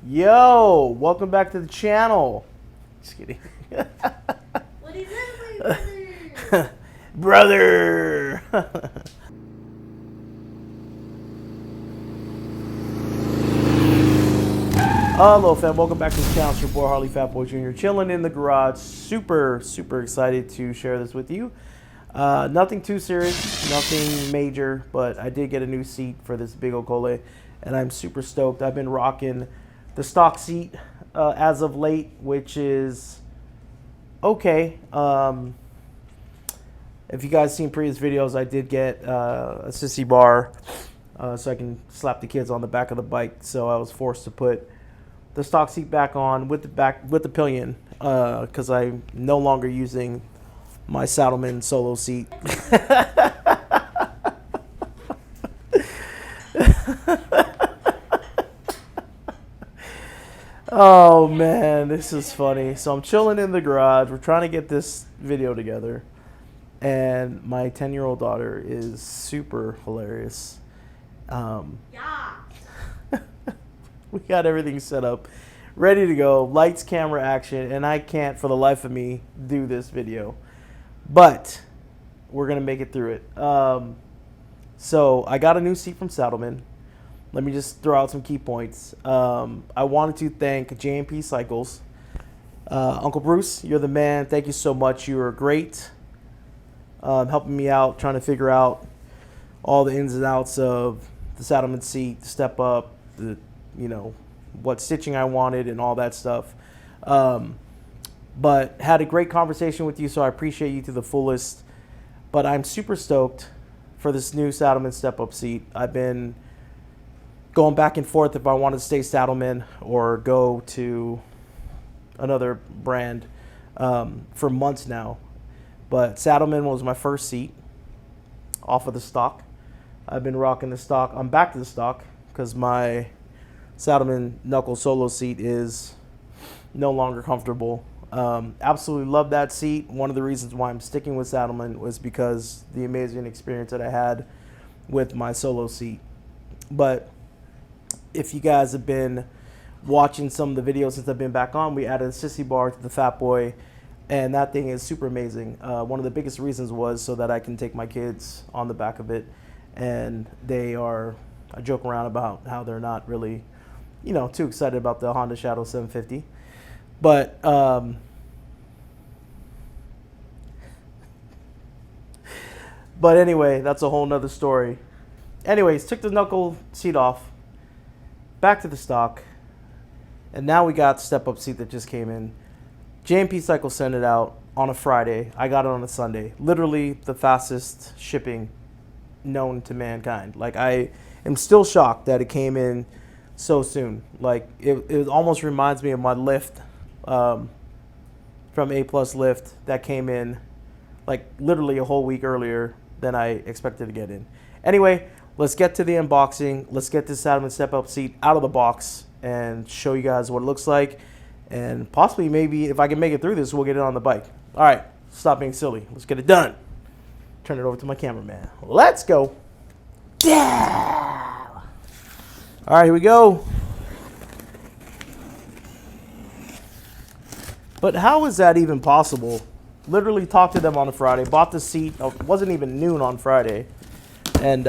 Yo, welcome back to the channel. Just kidding. What is up, my brother? Hello, fam. Welcome back to the channel. It's your boy Harley Fatboy Jr. chilling in the garage. Super excited to share this with you. Nothing too serious, nothing major, but I did get a new seat for this big Okole, and I'm super stoked. I've been rocking the stock seat as of late, which is okay. If you guys seen previous videos, I did get a sissy bar so I can slap the kids on the back of the bike. So I was forced to put the stock seat back on with the pillion because I'm no longer using my Saddlemen solo seat. Oh man, this is funny. So I'm chilling in the garage. We're trying to get this video together, and my 10-year-old daughter is super hilarious. Yeah. We got everything set up, ready to go, lights, camera, action, and I can't for the life of me do this video, but we're gonna make it through it. So I got a new seat from Saddlemen. Let me just throw out some key points. I wanted to thank J&P Cycles. Uncle Bruce, you're the man. Thank you so much. You were great, helping me out, trying to figure out all the ins and outs of the Saddlemen seat, the step up, the what stitching I wanted and all that stuff. But had a great conversation with you, so I appreciate you to the fullest. But I'm super stoked for this new Saddlemen step up seat. I've been going back and forth if I want to stay Saddlemen or go to another brand for months now. But Saddlemen was my first seat off of the stock. I've been rocking the stock. I'm back to the stock because my Saddlemen knuckle solo seat is no longer comfortable. Absolutely love that seat. One of the reasons why I'm sticking with Saddlemen was because the amazing experience that I had with my solo seat. But if you guys have been watching some of the videos since I've been back on, we added a sissy bar to the Fat Boy, and that thing is super amazing. One of the biggest reasons was so that I can take my kids on the back of it, and I joke around about how they're not really, too excited about the Honda Shadow 750. But anyway, that's a whole nother story. Anyways, took the knuckle seat off, back to the stock, and now we got the step-up seat that just came in. J&P Cycle sent it out on a Friday. I got it on a Sunday. Literally the fastest shipping known to mankind. Like, I am still shocked that it came in so soon. Like, it almost reminds me of my lift from A+ Lift that came in like literally a whole week earlier than I expected to get in. Anyway, let's get to the unboxing. Let's get this Saddlemen step-up seat out of the box and show you guys what it looks like. And possibly, maybe, if I can make it through this, we'll get it on the bike. All right, stop being silly. Let's get it done. Turn it over to my cameraman. Let's go. Yeah. All right, here we go. But how is that even possible? Literally talked to them on a Friday, bought the seat. It wasn't even noon on Friday. And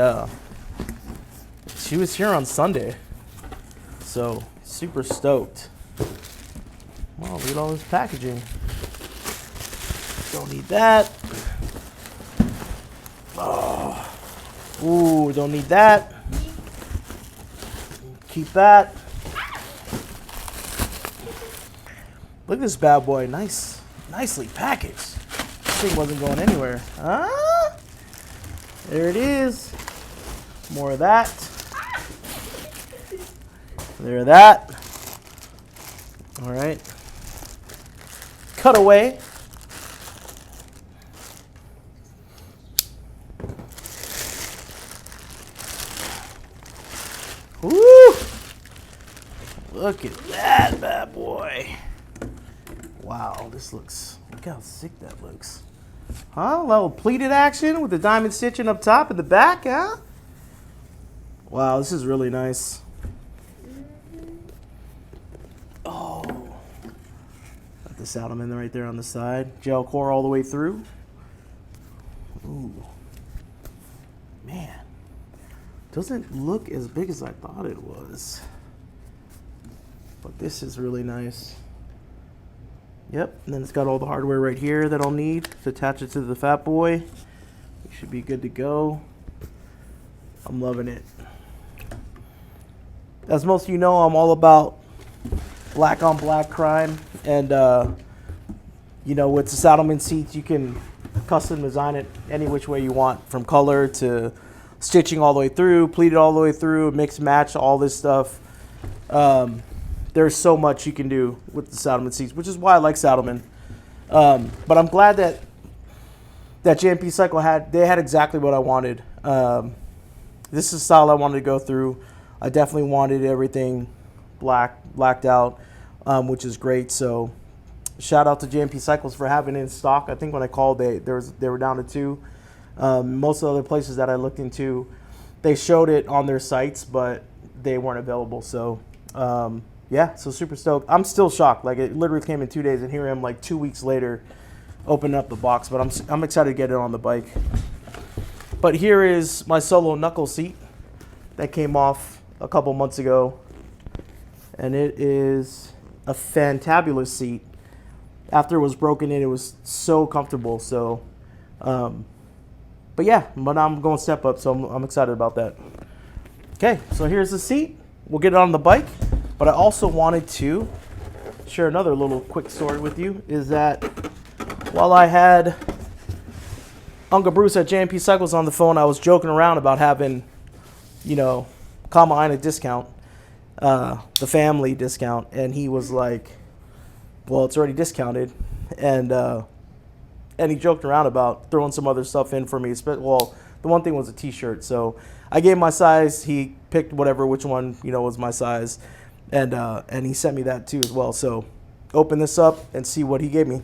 she was here on Sunday. So, super stoked. Wow, look at all this packaging. Don't need that. Oh. Ooh, don't need that. Keep that. Look at this bad boy. Nicely packaged. This thing wasn't going anywhere. Huh? There it is. More of that. There, that. All right. Cut away. Woo! Look at that bad boy. Wow, look how sick that looks. Huh? A little pleated action with the diamond stitching up top and the back, huh? Wow, this is really nice. Saddlemen right there on the side. Gel core all the way through. Ooh. Man. Doesn't look as big as I thought it was. But this is really nice. Yep, and then it's got all the hardware right here that I'll need to attach it to the Fat Boy. We should be good to go. I'm loving it. As most of you know, I'm all about black on black crime. And, you know, with the Saddlemen seats, you can custom design it any which way you want. From color to stitching all the way through, pleated all the way through, mix match, all this stuff. There's so much you can do with the Saddlemen seats, which is why I like Saddlemen. But I'm glad that JMP Cycle had exactly what I wanted. This is the style I wanted to go through. I definitely wanted everything blacked out, which is great. So shout out to JMP Cycles for having it in stock. I think when I called, they were down to 2. Most of the other places that I looked into, they showed it on their sites, but they weren't available. So yeah, so super stoked. I'm still shocked. Like, it literally came in 2 days, and here I am like 2 weeks later opening up the box. But I'm excited to get it on the bike. But here is my solo knuckle seat that came off a couple months ago, and it is a fantabulous seat. After it was broken in, it was so comfortable. So but yeah, but I'm going step up, so I'm excited about that. Okay, so here's the seat. We'll get it on the bike. But I also wanted to share another little quick story with you, is that while I had Uncle Bruce at JMP Cycles on the phone, I was joking around about having, you know, Kamaina discount, the family discount, and he was like, well, it's already discounted, and he joked around about throwing some other stuff in for me. Well, the one thing was a t-shirt, so I gave him my size, he picked which one, you know, was my size. And he sent me that too as well. So open this up and see what he gave me.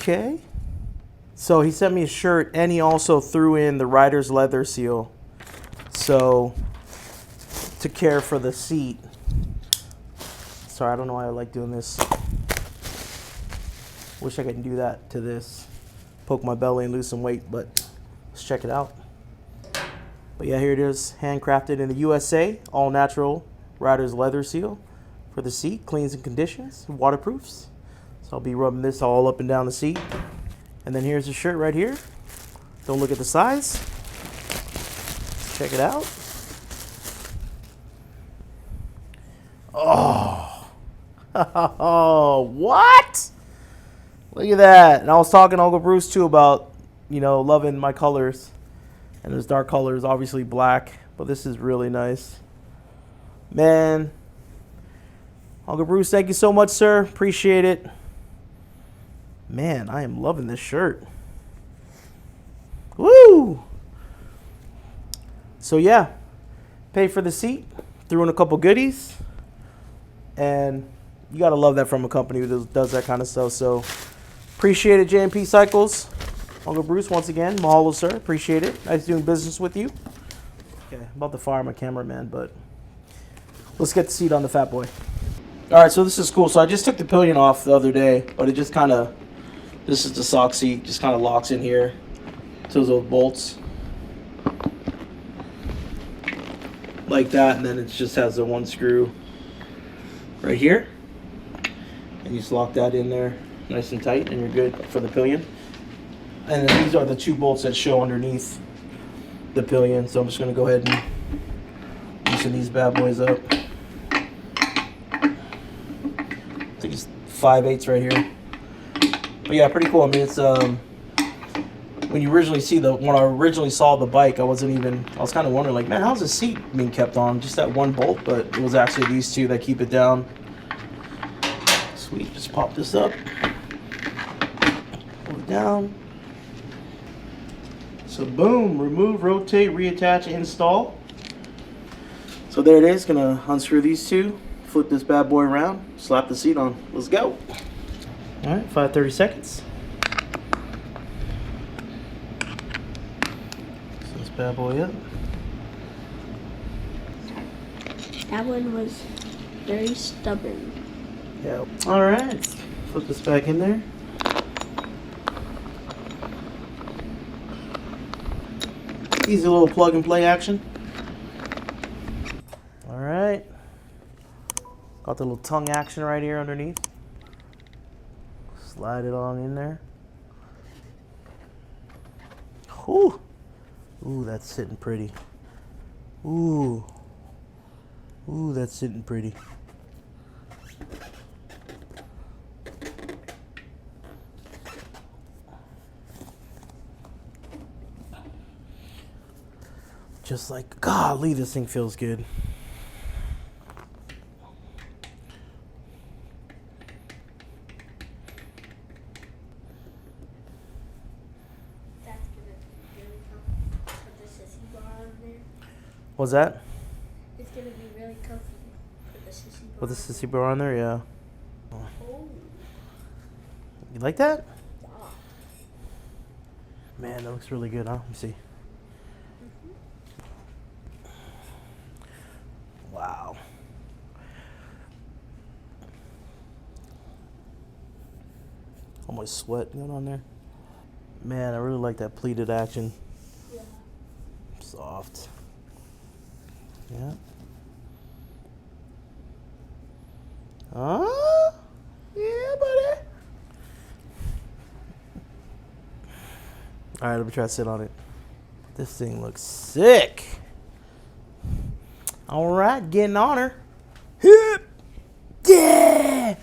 Okay. So he sent me a shirt, and he also threw in the rider's leather seal. So to care for the seat. Sorry, I don't know why I like doing this. Wish I could do that to this. Poke my belly and lose some weight, but let's check it out. But yeah, here it is, handcrafted in the USA, all natural rider's leather seal for the seat, cleans and conditions, waterproofs. So I'll be rubbing this all up and down the seat. And then here's the shirt right here. Don't look at the size. Let's check it out. Oh, oh, what? Look at that. And I was talking to Uncle Bruce too about, you know, loving my colors. And there's dark colors, obviously black, but this is really nice. Man, Uncle Bruce, thank you so much, sir. Appreciate it. Man, I am loving this shirt. Woo! So yeah, paid for the seat, threw in a couple goodies, and you gotta love that from a company who does that kind of stuff. So appreciate it, JMP Cycles. Uncle Bruce, once again, mahalo, sir. Appreciate it. Nice doing business with you. Okay, I'm about to fire my cameraman, but let's get the seat on the Fat Boy. All right, so this is cool. So I just took the pillion off the other day, but it just kind of, this is the sock seat, just kind of locks in here to those bolts. Like that, and then it just has the one screw right here. And you just lock that in there nice and tight, and you're good for the pillion. And then these are the 2 bolts that show underneath the pillion. So I'm just going to go ahead and loosen these bad boys up. I think it's 5/8 right here. But yeah, pretty cool. I mean, it's when I originally saw the bike, I was kind of wondering, like, man, how's the seat being kept on? Just that one bolt, but it was actually these 2 that keep it down. Sweet, just pop this up, pull it down. So boom, remove, rotate, reattach, install. So there it is. Gonna unscrew these 2, flip this bad boy around, slap the seat on. Let's go. All right, 5 30 seconds. bad boy up. That one was very stubborn. Yeah. All right. Put this back in there. Easy little plug and play action. All right. Got the little tongue action right here underneath. Slide it on in there. Ooh. Ooh, that's sitting pretty. Ooh. Ooh, that's sitting pretty. Just like, golly, this thing feels good. That's gonna be really comfy. Put the sissy bar on there. What's that? It's gonna be really comfy. Put the sissy bar. With the sissy bar on there, yeah. Oh. You like that? Yeah. Man, that looks really good, huh? Let me see. Wow. All my sweat going on there. Man, I really like that pleated action. Yeah. Soft. Yeah. Yeah, buddy. All right, let me try to sit on it. This thing looks sick. All right, getting on her. Hip. Yeah.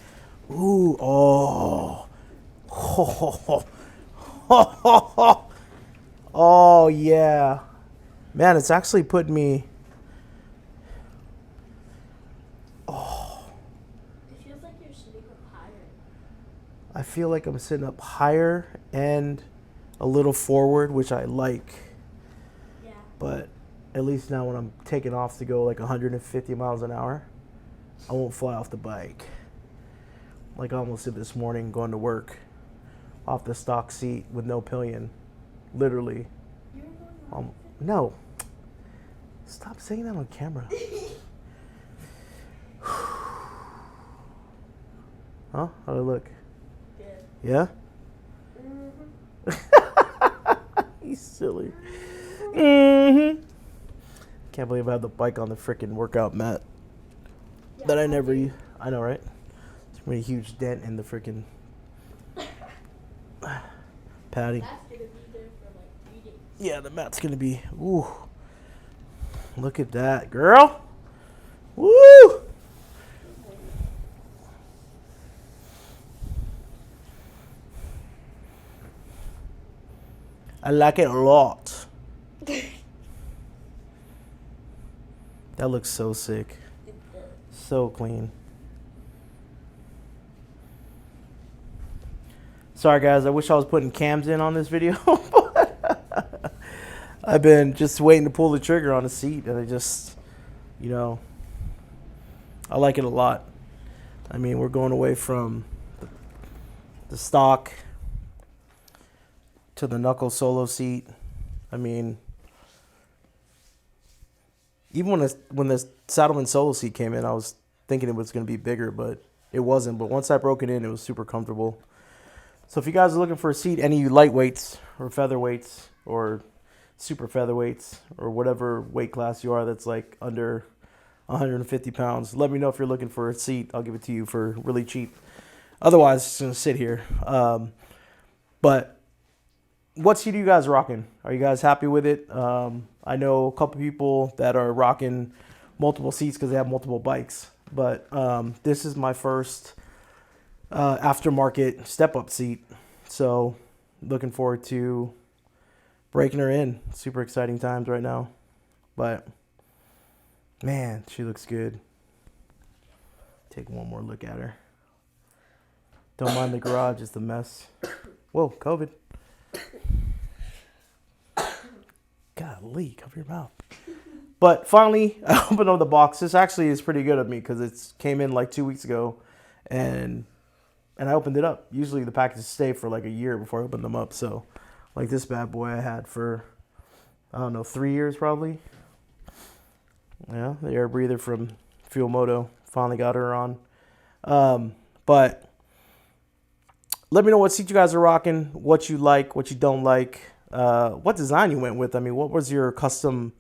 Ooh. Oh. Oh, yeah. Man, it's actually put me. Oh. It feels like you're sitting up higher. I feel like I'm sitting up higher and a little forward, which I like. Yeah. But at least now when I'm taking off to go like 150 miles an hour, I won't fly off the bike. Like I almost did this morning going to work off the stock seat with no pillion. Literally. You were going No. Stop saying that on camera. Huh? How'd it look? good. Yeah? Mm-hmm. He's silly. Mm-hmm. Can't believe I have the bike on the freaking workout mat that I never use. I know, right? It's made a huge dent in the freaking patty. That's gonna be there for like 3 days. Yeah, the mat's gonna be. Ooh, look at that, girl. Woo! I like it a lot. That looks so sick. It does. So clean. Sorry guys, I wish I was putting cams in on this video. But I've been just waiting to pull the trigger on the seat, and I just, you know, I like it a lot. I mean, we're going away from the stock to the knuckle solo seat. I mean, even when the Saddlemen solo seat came in, I was thinking it was going to be bigger, but it wasn't. But once I broke it in, it was super comfortable. So if you guys are looking for a seat, any of you lightweights or featherweights or super featherweights or whatever weight class you are that's like under 150 pounds, let me know if you're looking for a seat. I'll give it to you for really cheap. Otherwise, it's going to sit here. But what seat are you guys rocking? Are you guys happy with it? I know a couple people that are rocking multiple seats because they have multiple bikes. But this is my first aftermarket step-up seat. So looking forward to breaking her in. Super exciting times right now. But man, she looks good. Take one more look at her. Don't mind the garage, it's a mess. Whoa, COVID. Golly, cover your mouth. But finally, I opened up the box. This actually is pretty good of me because it came in like 2 weeks ago, and I opened it up. Usually the packages stay for like a year before I open them up. So like this bad boy I had for, I don't know, 3 years probably. Yeah, the air breather from Fuel Moto. Finally got her on. But let me know what seat you guys are rocking, what you like, what you don't like, what design you went with. I mean, what was your custom,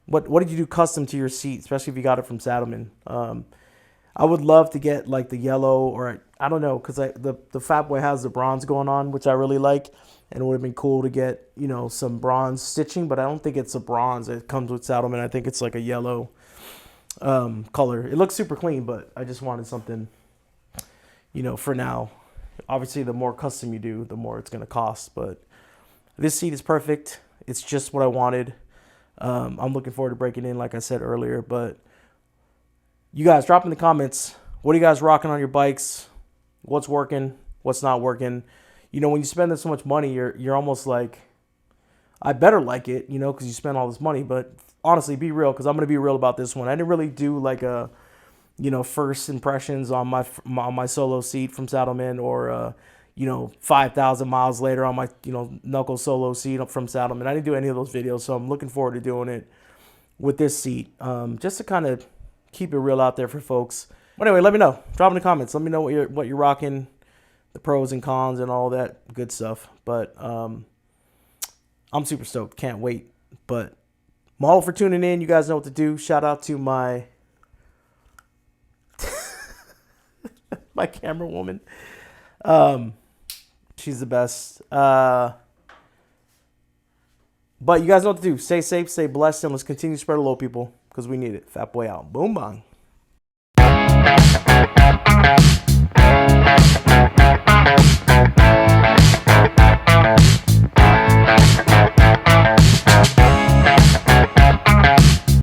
what did you do custom to your seat, especially if you got it from Saddlemen? I would love to get like the yellow, or I don't know, because the Fat Boy has the bronze going on, which I really like, and it would have been cool to get, you know, some bronze stitching, but I don't think it's a bronze. It comes with Saddlemen. I think it's like a yellow color. It looks super clean, but I just wanted something, you know, for now. Obviously, the more custom you do, the more it's going to cost, but this seat is perfect. It's just what I wanted. I'm looking forward to breaking in, like I said earlier, but you guys drop in the comments, what are you guys rocking on your bikes? What's working? What's not working? You know, when you spend so much money, you're almost like, I better like it, you know, because you spend all this money. But honestly, be real, because I'm going to be real about this one. I didn't really do like a, you know, first impressions on my solo seat from Saddlemen, or you know, 5,000 miles later on my, you know, knuckle solo seat from Saddlemen. I didn't do any of those videos, so I'm looking forward to doing it with this seat, just to kind of keep it real out there for folks. But anyway, let me know. Drop in the comments. Let me know what you're rocking, the pros and cons and all that good stuff. But I'm super stoked. Can't wait. But mahalo for tuning in. You guys know what to do. Shout out to my my camera woman. She's the best. But you guys know what to do. Stay safe, stay blessed, and let's continue to spread the low, people, because we need it. Fat Boy out. Boom, bang.